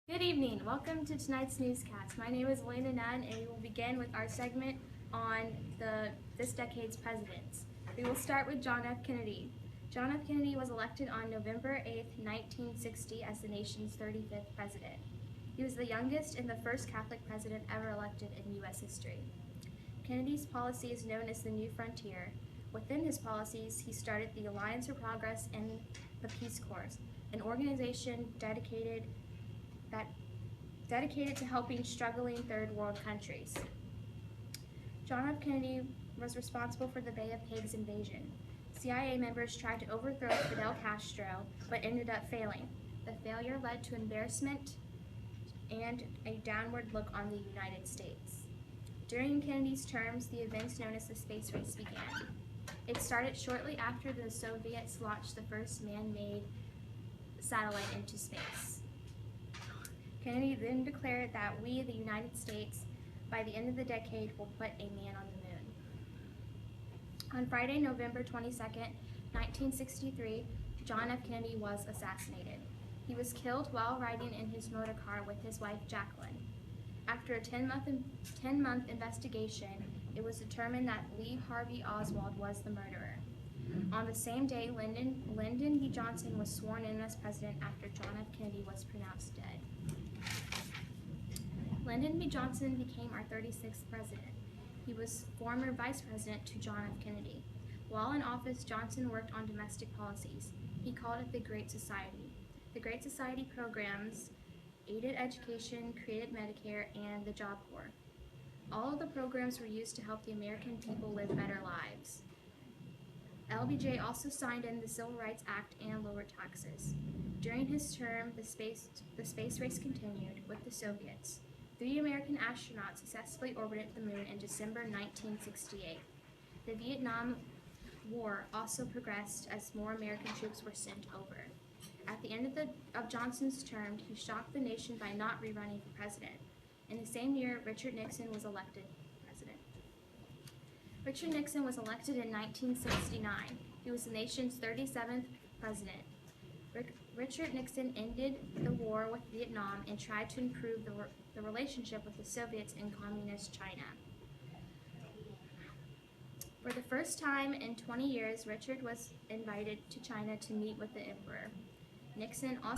Good evening. Welcome to tonight's newscast. My name is Elena Nunn, and we will begin with our segment on this decade's presidents. We will start with John F. Kennedy. John F. Kennedy was elected on November 8, 1960 as the nation's 35th president. He was the youngest and the first Catholic president ever elected in U.S. history. Kennedy's policy is known as the New Frontier. Within his policies, he started the Alliance for Progress and the Peace Corps, an organization dedicated to helping struggling third world countries. John F. Kennedy was responsible for the Bay of Pigs invasion. CIA members tried to overthrow Fidel Castro, but ended up failing. The failure led to embarrassment and a downward look on the United States. During Kennedy's terms, the events known as the space race began. It started shortly after the Soviets launched the first man-made satellite into space. Kennedy then declared that we, the United States, by the end of the decade, will put a man on the moon. On Friday, November 22, 1963, John F. Kennedy was assassinated. He was killed while riding in his motor car with his wife, Jacqueline. After a 10-month investigation, it was determined that Lee Harvey Oswald was the murderer. On the same day, Lyndon B. Johnson was sworn in as president after John F. Kennedy was pronounced dead. Lyndon B. Johnson became our 36th president. He was former vice president to John F. Kennedy. While in office, Johnson worked on domestic policies. He called it the Great Society. The Great Society programs aided education, created Medicare, and the Job Corps. All of the programs were used to help the American people live better lives. LBJ also signed in the Civil Rights Act and lowered taxes. During his term, the space race continued with the Soviets. 3 American astronauts successfully orbited the moon in December 1968. The Vietnam War also progressed as more American troops were sent over. At the end of Johnson's term, he shocked the nation by not rerunning for president. In the same year, Richard Nixon was elected president. Richard Nixon was elected in 1969. He was the nation's 37th president. Richard Nixon ended the war with Vietnam and tried to improve the relationship with the Soviets and Communist China. For the first time in 20 years, Richard was invited to China to meet with the emperor. Nixon also